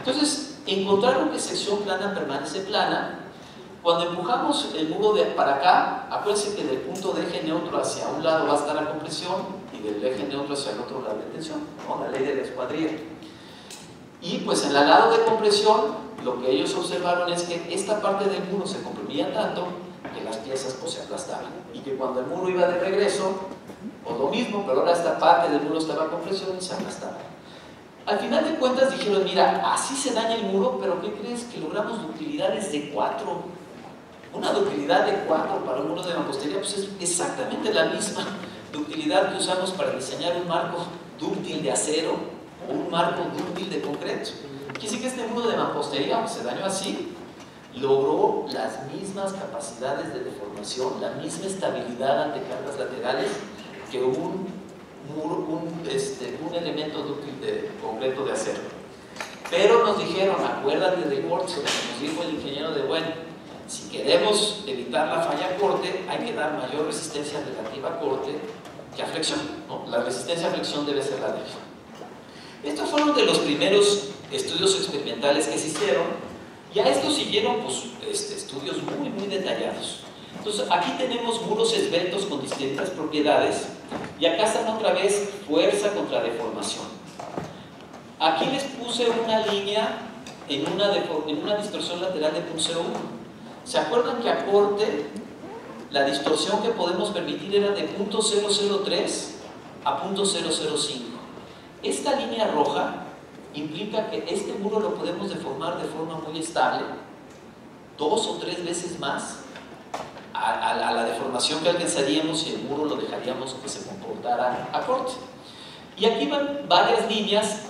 Entonces, encontraron que sección plana permanece plana. Cuando empujamos el muro para acá, acuérdense que del punto de eje neutro hacia un lado va a estar la compresión y del eje neutro hacia el otro la tensión, ¿no? La ley de la escuadrilla. Y pues en el lado de compresión, lo que ellos observaron es que esta parte del muro se comprimía tanto que las piezas pues se aplastaban. Y que cuando el muro iba de regreso, o lo mismo, pero ahora esta parte del muro estaba a compresión y se aplastaba. Al final de cuentas dijeron, mira, así se daña el muro, pero ¿qué crees? Que logramos ductilidades de 4. Una ductilidad de 4 para un muro de mampostería pues es exactamente la misma ductilidad que usamos para diseñar un marco dúctil de acero o un marco dúctil de concreto. Quiere decir que este muro de mampostería, aunque se dañó así, logró las mismas capacidades de deformación, la misma estabilidad ante cargas laterales que un elemento dúctil de concreto de acero. Pero nos dijeron, acuérdate de Corte, nos dijo el ingeniero de bueno, si queremos evitar la falla a corte, hay que dar mayor resistencia relativa a corte que a flexión, ¿no? La resistencia a flexión debe ser la débil. Estos fueron de los primeros estudios experimentales que se hicieron, y a esto siguieron pues, estudios muy detallados. Entonces, aquí tenemos muros esbeltos con distintas propiedades, y acá están otra vez fuerza contra deformación. Aquí les puse una línea en una distorsión lateral de 0.01. ¿Se acuerdan que a corte la distorsión que podemos permitir era de 0.003 a 0.005? Esta línea roja implica que este muro lo podemos deformar de forma muy estable, 2 o 3 veces más a la deformación que alcanzaríamos si el muro lo dejaríamos que se comportara a corte. Y aquí van varias líneas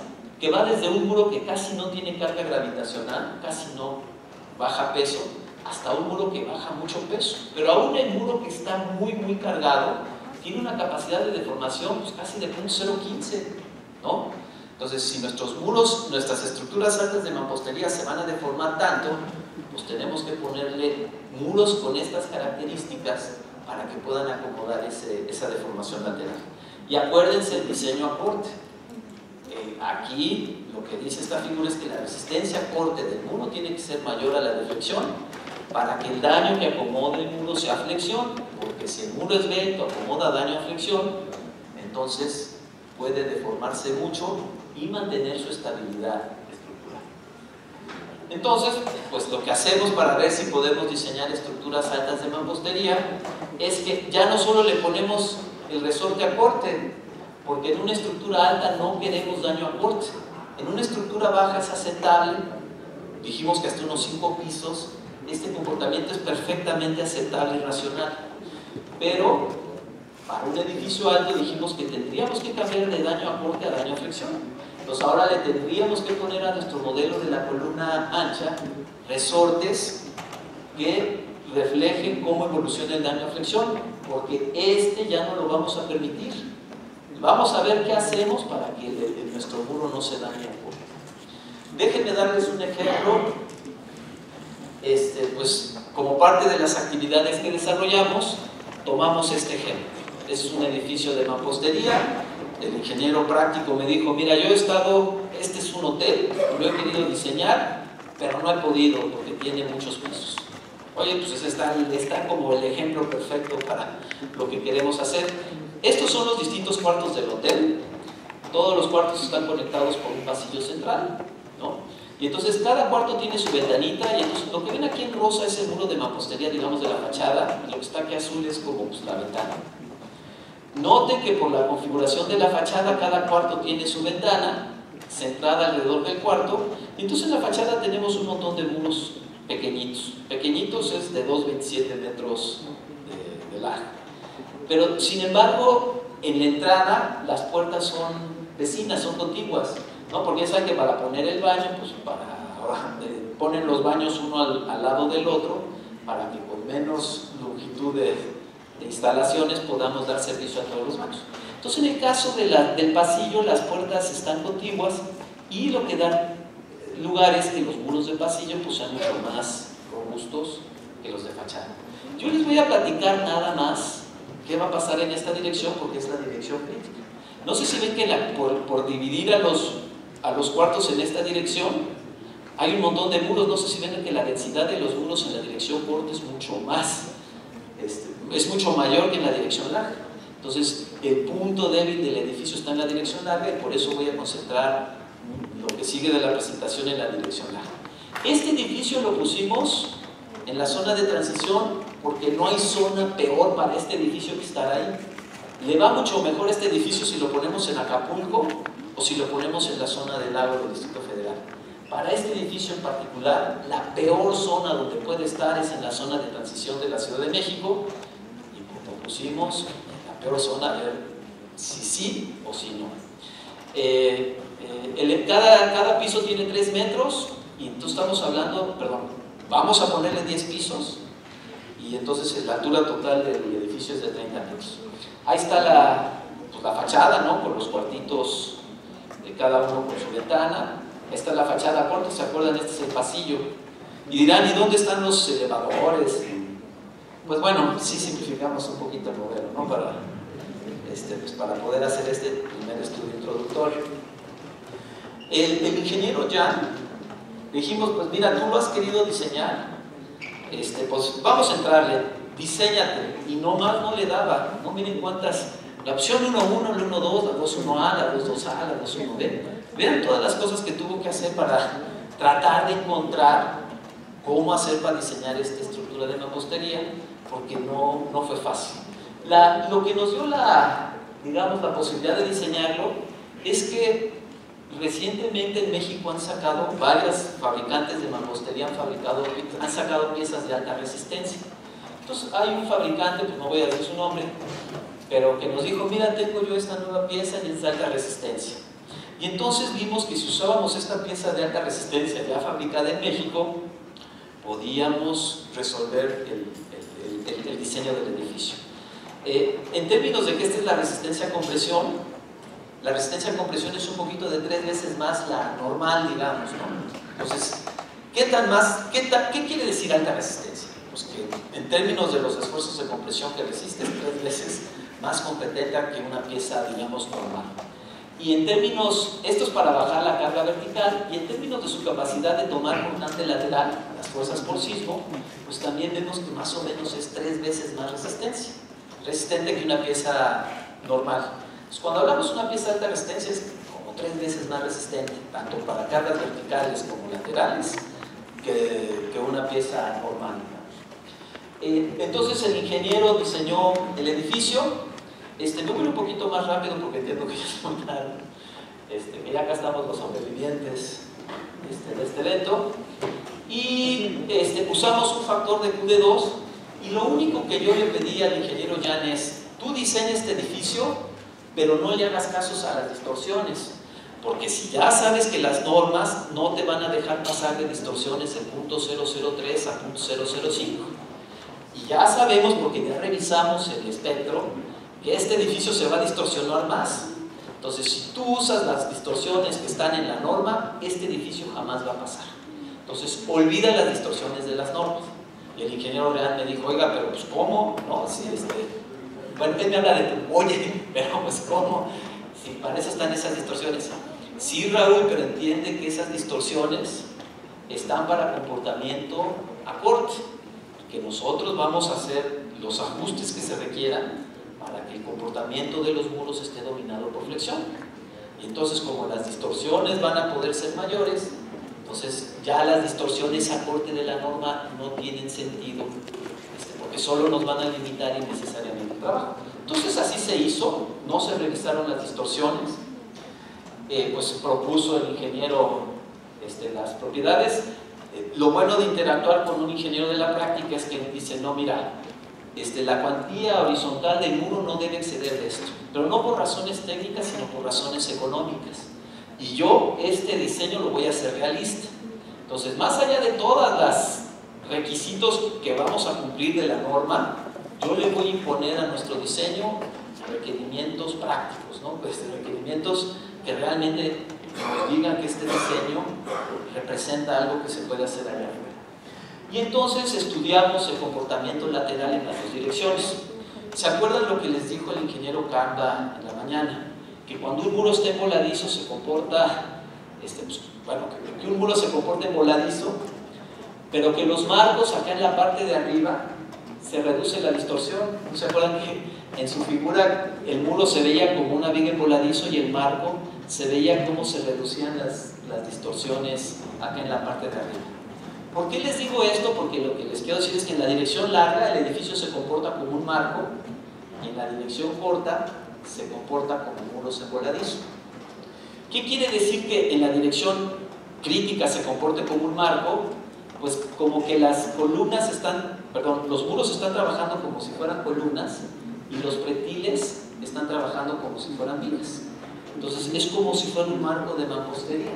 que va desde un muro que casi no tiene carga gravitacional, casi no baja peso, hasta un muro que baja mucho peso. Pero aún el muro que está muy cargado tiene una capacidad de deformación pues, casi de 0.015, ¿no? Entonces, si nuestros muros, nuestras estructuras altas de mampostería se van a deformar tanto, pues tenemos que ponerle muros con estas características para que puedan acomodar esa deformación lateral. Y acuérdense el diseño a corte. Aquí lo que dice esta figura es que la resistencia a corte del muro tiene que ser mayor a la de flexión para que el daño que acomode el muro sea flexión, porque si el muro esbelto acomoda daño a flexión, entonces puede deformarse mucho y mantener su estabilidad estructural. Entonces, pues lo que hacemos para ver si podemos diseñar estructuras altas de mampostería es que ya no solo le ponemos el resorte a corte, porque en una estructura alta no queremos daño a corte. En una estructura baja es aceptable, dijimos que hasta unos 5 pisos, este comportamiento es perfectamente aceptable y racional. Pero para un edificio alto dijimos que tendríamos que cambiar de daño a corte a daño a flexión. Entonces ahora le tendríamos que poner a nuestro modelo de la columna ancha resortes que reflejen cómo evoluciona el daño a flexión, porque ya no lo vamos a permitir. Vamos a ver qué hacemos para que nuestro muro no se dañe a corte. Déjenme darles un ejemplo. Pues como parte de las actividades que desarrollamos, tomamos este ejemplo. Este es un edificio de mampostería. El ingeniero práctico me dijo, mira, yo he estado, este es un hotel, lo he querido diseñar, pero no he podido porque tiene muchos pisos. Oye, pues está como el ejemplo perfecto para lo que queremos hacer. Estos son los distintos cuartos del hotel. Todos los cuartos están conectados por un pasillo central, ¿no? Y entonces cada cuarto tiene su ventanita, y entonces lo que ven aquí en rosa es el muro de mampostería, digamos, de la fachada, y lo que está aquí azul es como pues, la ventana. Noten que por la configuración de la fachada cada cuarto tiene su ventana centrada alrededor del cuarto, y entonces en la fachada tenemos un montón de muros pequeñitos. Pequeñitos es de 2,27 metros de largo. Pero sin embargo, en la entrada las puertas son vecinas, son contiguas, ¿no? Porque ya saben que para poner el baño, pues ponen los baños uno al lado del otro para que con menos longitud de instalaciones podamos dar servicio a todos los baños. Entonces en el caso del pasillo las puertas están contiguas y lo que da lugar es que los muros de pasillo pues sean mucho más robustos que los de fachada. Yo les voy a platicar nada más qué va a pasar en esta dirección porque es la dirección crítica. No sé si ven que por dividir a los cuartos en esta dirección, Hay un montón de muros, no sé si ven que la densidad de los muros en la dirección corta es mucho más, es mucho mayor que en la dirección larga. Entonces, el punto débil del edificio está en la dirección larga y por eso voy a concentrar lo que sigue de la presentación en la dirección larga. Este edificio lo pusimos en la zona de transición porque no hay zona peor para este edificio que estar ahí. Le va mucho mejor este edificio si lo ponemos en Acapulco o si lo ponemos en la zona del lago del Distrito Federal. Para este edificio en particular, la peor zona donde puede estar es en la zona de transición de la Ciudad de México, y como pusimos la peor zona, a ver si sí o si no. Cada piso tiene 3 metros, y entonces estamos hablando, vamos a ponerle 10 pisos, y entonces la altura total del edificio es de 30 metros. Ahí está la fachada, ¿no? Con los cuartitos de cada uno con su ventana. Esta es la fachada corta, ¿se acuerdan? Este es el pasillo. Y dirán, ¿y dónde están los elevadores? Pues bueno, sí simplificamos un poquito el modelo, ¿no? Para poder hacer este primer estudio introductorio. El ingeniero Jan, dijimos, pues mira, tú lo has querido diseñar, pues vamos a entrarle, diséñate, y nomás no le daba, no miren cuántas, la opción 1.1, la 1.2, la 2.1a, la 2.2a, la 2.1b, vean todas las cosas que tuvo que hacer para tratar de encontrar cómo hacer para diseñar esta estructura de mampostería, porque no fue fácil. Lo que nos dio la posibilidad de diseñarlo es que recientemente en México han sacado, varias fabricantes de mampostería han sacado piezas de alta resistencia. Entonces hay un fabricante, pues no voy a decir su nombre, pero que nos dijo, mira, tengo yo esta nueva pieza y es de alta resistencia. Y entonces vimos que si usábamos esta pieza de alta resistencia ya fabricada en México, podíamos resolver el diseño del edificio. En términos de que esta es la resistencia a compresión, la resistencia a compresión es un poquito de 3 veces más la normal, digamos, ¿no? Entonces, ¿qué quiere decir alta resistencia? Pues que en términos de los esfuerzos de compresión que resiste es 3 veces más competente que una pieza, digamos, normal. Y en términos, esto es para bajar la carga vertical, y en términos de su capacidad de tomar montante lateral, las fuerzas por sismo, pues también vemos que más o menos es 3 veces más resistente que una pieza normal. Pues cuando hablamos de una pieza de alta resistencia es como 3 veces más resistente, tanto para cargas verticales como laterales, que una pieza normal. Entonces el ingeniero diseñó el edificio. Yo voy un poquito más rápido porque entiendo que ya es muy tarde, que ya acá estamos los sobrevivientes de este evento, y usamos un factor de Q de 2, y lo único que yo le pedí al ingeniero Jan es, tú diseña este edificio, pero no le hagas casos a las distorsiones, porque si ya sabes que las normas no te van a dejar pasar de distorsiones en .003 a .005, y ya sabemos, porque ya revisamos el espectro, que este edificio se va a distorsionar más. Entonces, si tú usas las distorsiones que están en la norma, este edificio jamás va a pasar. Entonces, olvida las distorsiones de las normas. Y el ingeniero Real me dijo, oiga, pero pues ¿cómo? ¿No? Si bueno, él me habla de tu, oye, pero pues ¿cómo? Si para eso están esas distorsiones. Sí, Raúl, pero entiende que esas distorsiones están para comportamiento a corte, que nosotros vamos a hacer los ajustes que se requieran para que el comportamiento de los muros esté dominado por flexión. Y entonces, como las distorsiones van a poder ser mayores, entonces ya las distorsiones a corte de la norma no tienen sentido, porque solo nos van a limitar innecesariamente el trabajo. Entonces así se hizo, no se revisaron las distorsiones, pues propuso el ingeniero las propiedades. Lo bueno de interactuar con un ingeniero de la práctica es que dice, no, mira, la cuantía horizontal del muro no debe exceder de esto, pero no por razones técnicas, sino por razones económicas. Y yo este diseño lo voy a hacer realista. Entonces, más allá de todas las requisitos que vamos a cumplir de la norma, yo le voy a imponer a nuestro diseño requerimientos prácticos, ¿no? Requerimientos que realmente nos digan que este diseño representa algo que se puede hacer allá afuera. Y entonces estudiamos el comportamiento lateral en las 2 direcciones. ¿Se acuerdan lo que les dijo el ingeniero Kanda en la mañana? Que cuando un muro esté voladizo se comporta pues, bueno, que un muro se comporte voladizo, pero que los marcos acá en la parte de arriba se reduce la distorsión. ¿No se acuerdan que en su figura el muro se veía como una viga en voladizo y el marco se veía cómo se reducían las distorsiones acá en la parte de arriba? ¿Por qué les digo esto? Porque lo que les quiero decir es que en la dirección larga el edificio se comporta como un marco y en la dirección corta se comporta como muros en voladizo. ¿Qué quiere decir que en la dirección crítica se comporte como un marco? Pues como que las columnas los muros están trabajando como si fueran columnas y los pretiles están trabajando como si fueran vigas. Entonces es como si fuera un marco de mampostería.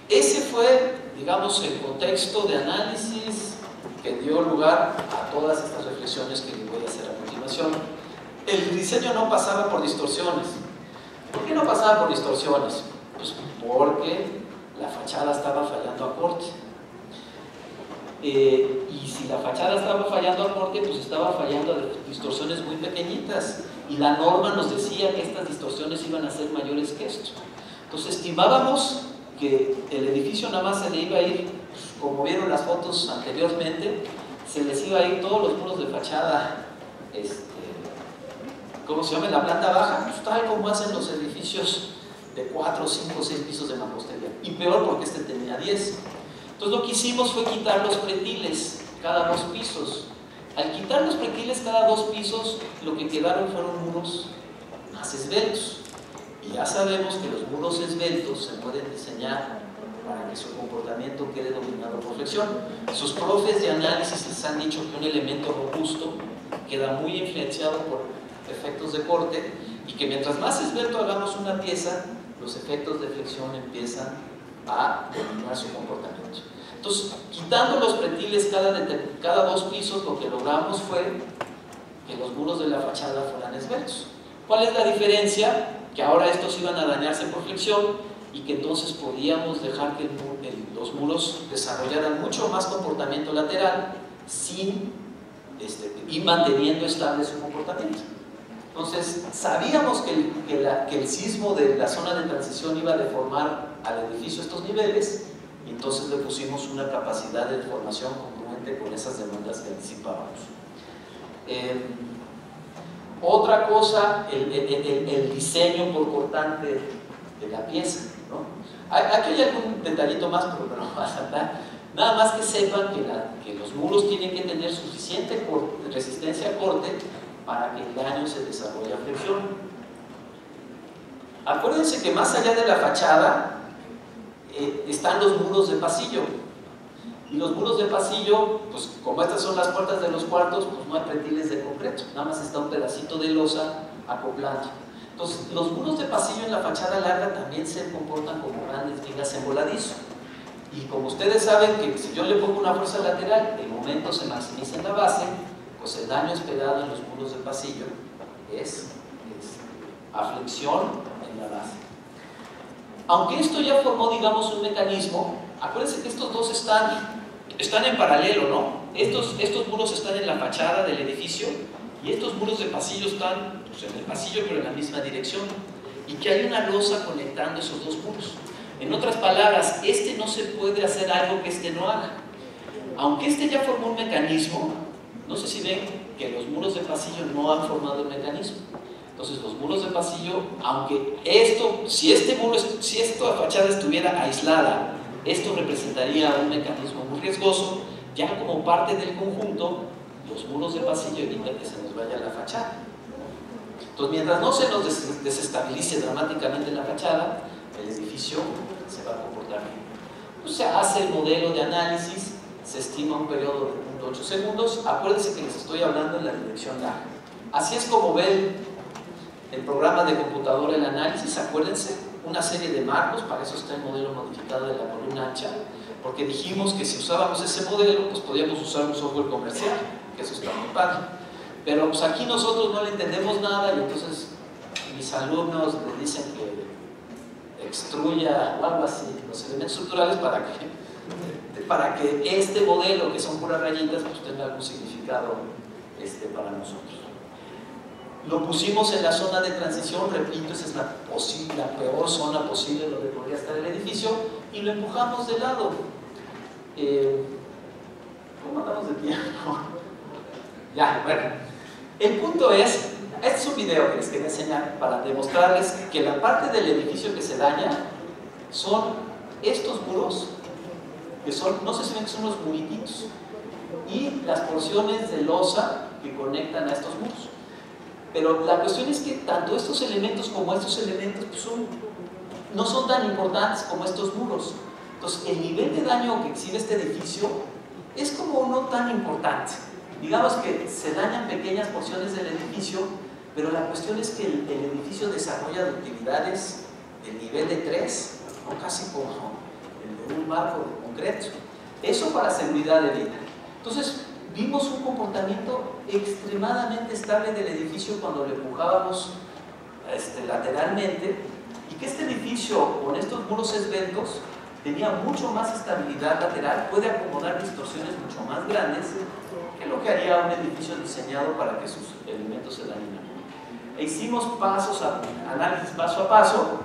Ese fue, digamos, el contexto de análisis que dio lugar a todas estas reflexiones que les voy a hacer a continuación. El diseño no pasaba por distorsiones. ¿Por qué no pasaba por distorsiones? Pues porque la fachada estaba fallando a corte. Y si la fachada estaba fallando a corte, pues estaba fallando a distorsiones muy pequeñitas. Y la norma nos decía que estas distorsiones iban a ser mayores que esto. Entonces estimábamos que el edificio nada más se le iba a ir, como vieron las fotos anteriormente, se les iba a ir todos los muros de fachada, ¿cómo se llama? En la planta baja, pues tal como hacen los edificios de 4, 5, 6 pisos de mampostería. Y peor porque este tenía 10. Entonces lo que hicimos fue quitar los pretiles cada 2 pisos. Al quitar los pretiles cada 2 pisos, lo que quedaron fueron muros más esbeltos. Y ya sabemos que los muros esbeltos se pueden diseñar para que su comportamiento quede dominado por flexión. Sus profes de análisis les han dicho que un elemento robusto queda muy influenciado por efectos de corte y que mientras más esbelto hagamos una pieza, los efectos de flexión empiezan a dominar su comportamiento. Entonces, quitando los pretiles cada 2 pisos, lo que logramos fue que los muros de la fachada fueran esbeltos. ¿Cuál es la diferencia? Que ahora estos iban a dañarse por flexión y que entonces podíamos dejar que los muros desarrollaran mucho más comportamiento lateral y manteniendo estable su comportamiento. Entonces, sabíamos que el sismo de la zona de transición iba a deformar al edificio estos niveles, y entonces le pusimos una capacidad de deformación congruente con esas demandas que anticipábamos. Otra cosa, el diseño por cortante de la pieza, ¿no? Aquí hay algún detallito más, pero no va a saltar. Nada más que sepan que los muros tienen que tener suficiente resistencia a corte para que el daño se desarrolle a flexión. Acuérdense que más allá de la fachada están los muros de pasillo. Y los muros de pasillo, pues como estas son las puertas de los cuartos, pues no hay pretiles de concreto, nada más está un pedacito de losa acoplando. Entonces, los muros de pasillo en la fachada larga también se comportan como grandes vigas en voladizo. Y como ustedes saben que si yo le pongo una fuerza lateral, el momento se maximiza en la base, pues el daño esperado en los muros de pasillo es a flexión en la base. Aunque esto ya formó, digamos, un mecanismo, acuérdense que estos dos están en paralelo, ¿no? Estos muros están en la fachada del edificio y estos muros de pasillo están pues, en el pasillo pero en la misma dirección, y que hay una losa conectando esos dos muros. En otras palabras, no se puede hacer algo que no haga. Aunque ya formó un mecanismo, no sé si ven que los muros de pasillo no han formado el mecanismo. Entonces los muros de pasillo, aunque si esta fachada estuviera aislada, esto representaría un mecanismo muy riesgoso, ya como parte del conjunto, los muros de pasillo evitan que se nos vaya la fachada. Entonces mientras no se nos desestabilice dramáticamente la fachada, el edificio se va a comportar bien. Pues se hace el modelo de análisis, se estima un periodo de 0.8 segundos. Acuérdense que les estoy hablando en la dirección larga. Así es como ven el programa de computadora, el análisis. Acuérdense, una serie de marcos, para eso está el modelo modificado de la columna ancha, porque dijimos que si usábamos ese modelo, pues podíamos usar un software comercial, que eso está muy padre. Pero pues aquí nosotros no le entendemos nada y entonces mis alumnos le dicen que extruya o algo así los elementos estructurales para que este modelo, que son puras rayitas, pues tenga algún significado para nosotros. Lo pusimos en la zona de transición, repito, esa es la peor zona posible donde podría estar el edificio, y lo empujamos de lado. ¿Cómo andamos de tiempo? Ya, bueno. El punto es, este es un video que les quería enseñar para demostrarles que la parte del edificio que se daña son estos muros, que son, no sé si ven que son los murititos, y las porciones de losa que conectan a estos muros. Pero la cuestión es que tanto estos elementos como estos elementos pues no son tan importantes como estos muros. Entonces, el nivel de daño que exhibe este edificio es como no tan importante. Digamos que se dañan pequeñas porciones del edificio, pero la cuestión es que el edificio desarrolla ductilidades del nivel de 3, o casi como el de un marco de concreto. Eso para seguridad de vida. Entonces, vimos un comportamiento extremadamente estable del edificio cuando lo empujábamos lateralmente, y que este edificio con estos muros esbeltos tenía mucho más estabilidad lateral, puede acomodar distorsiones mucho más grandes que lo que haría un edificio diseñado para que sus elementos se dañen. E hicimos análisis paso a paso.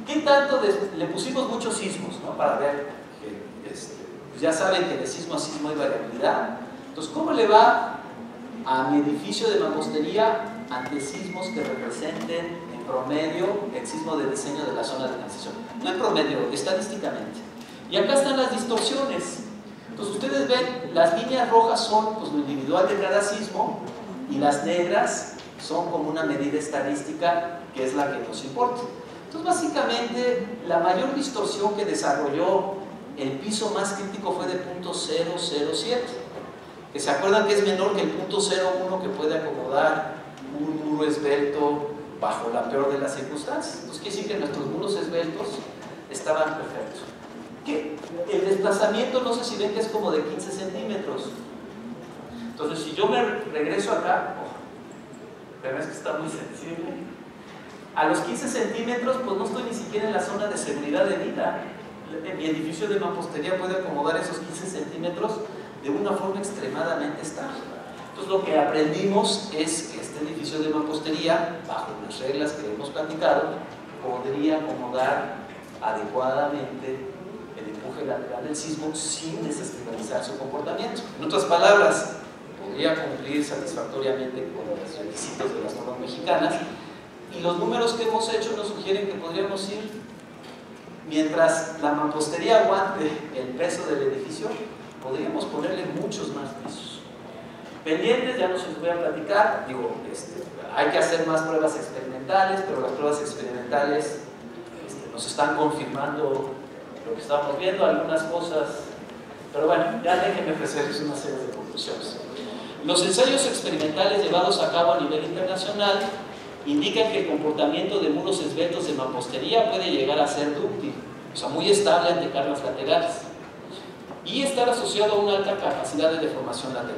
¿Qué tanto le pusimos muchos sismos, ¿no? Para ver que pues ya saben que de sismo a sismo hay variabilidad. Entonces, ¿cómo le va a mi edificio de mampostería ante sismos que representen en promedio el sismo de diseño de la zona de transición? No en promedio, estadísticamente. Y acá están las distorsiones. Entonces ustedes ven, las líneas rojas son pues, lo individual de cada sismo, y las negras son como una medida estadística que es la que nos importa. Entonces básicamente la mayor distorsión que desarrolló el piso más crítico fue de 0.007, que se acuerdan que es menor que el 0.01 que puede acomodar un muro esbelto bajo la peor de las circunstancias. Entonces quiere decir que nuestros muros esbeltos estaban perfectos. ¿Qué? El desplazamiento, no sé si ven que es como de 15 centímetros. Entonces, si yo me regreso acá, pero es que está muy sensible, a los 15 centímetros, pues no estoy ni siquiera en la zona de seguridad de vida. Mi edificio de mampostería puede acomodar esos 15 centímetros de una forma extremadamente estable. Entonces, lo que aprendimos es que este edificio de mampostería, bajo las reglas que hemos platicado, podría acomodar adecuadamente el empuje lateral del sismo sin desestabilizar su comportamiento. En otras palabras, podría cumplir satisfactoriamente con los requisitos de las normas mexicanas, y los números que hemos hecho nos sugieren que podríamos ir, mientras la mampostería aguante el peso del edificio, podríamos ponerle muchos más pisos. Pendientes, ya no se los voy a platicar, hay que hacer más pruebas experimentales, pero las pruebas experimentales nos están confirmando lo que estamos viendo, algunas cosas, pero bueno, ya déjenme ofrecerles una serie de conclusiones. Los ensayos experimentales llevados a cabo a nivel internacional indican que el comportamiento de muros esbeltos de mampostería puede llegar a ser dúctil, o sea, muy estable ante cargas laterales, y estar asociado a una alta capacidad de deformación lateral.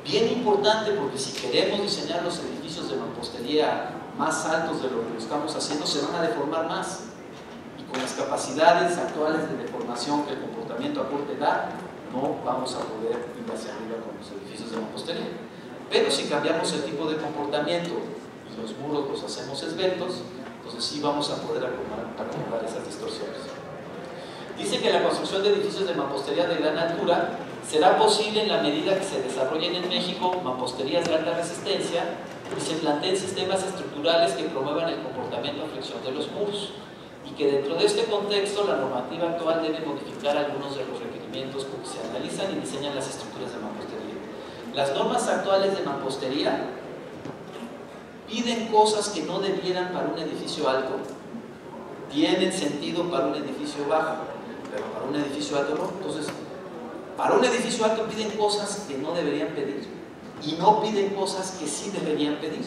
Bien importante, porque si queremos diseñar los edificios de mampostería más altos de lo que estamos haciendo, se van a deformar más. Con las capacidades actuales de deformación que el comportamiento a corte da, no vamos a poder ir hacia arriba con los edificios de mampostería. Pero si cambiamos el tipo de comportamiento y los muros los hacemos esbeltos, entonces sí vamos a poder acomodar esas distorsiones. Dice que la construcción de edificios de mampostería de gran altura será posible en la medida que se desarrollen en México mamposterías de alta resistencia y se planteen sistemas estructurales que promuevan el comportamiento a flexión de los muros, y que dentro de este contexto la normativa actual debe modificar algunos de los requerimientos con que se analizan y diseñan las estructuras de mampostería. Las normas actuales de mampostería piden cosas que no debieran para un edificio alto, tienen sentido para un edificio bajo, pero para un edificio alto no. Entonces, para un edificio alto piden cosas que no deberían pedir, y no piden cosas que sí deberían pedir,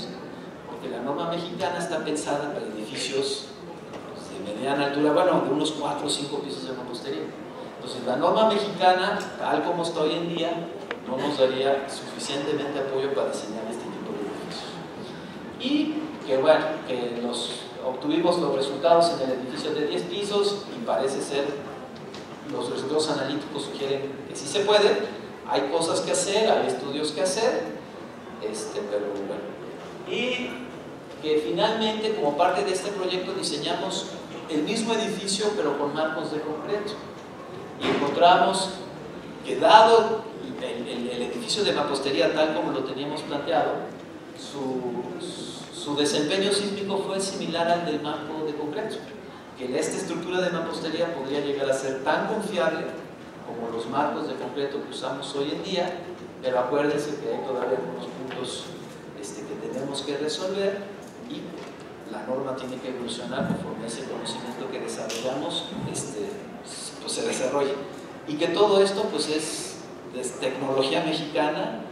porque la norma mexicana está pensada para edificios de mediana altura, bueno, de unos 4 o 5 pisos de mampostería. Entonces, la norma mexicana, tal como está hoy en día, no nos daría suficientemente apoyo para diseñar este tipo de edificios. Y que bueno, que obtuvimos los resultados en el edificio de 10 pisos y parece ser, los resultados analíticos sugieren que sí se puede. Hay cosas que hacer, hay estudios que hacer, pero bueno. Y que finalmente, como parte de este proyecto, diseñamos el mismo edificio pero con marcos de concreto, y encontramos que, dado el edificio de mampostería tal como lo teníamos planteado, su desempeño sísmico fue similar al del marco de concreto, que esta estructura de mampostería podría llegar a ser tan confiable como los marcos de concreto que usamos hoy en día, pero acuérdense que hay todavía algunos puntos que tenemos que resolver, y la norma tiene que evolucionar conforme ese conocimiento que desarrollamos pues se desarrolle, y que todo esto pues es tecnología mexicana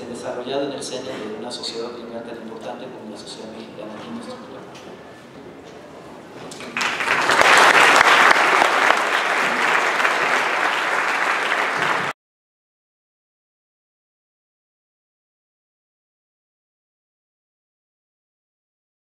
desarrollada en el seno de una sociedad tan importante como la sociedad mexicana aquí en nuestro país.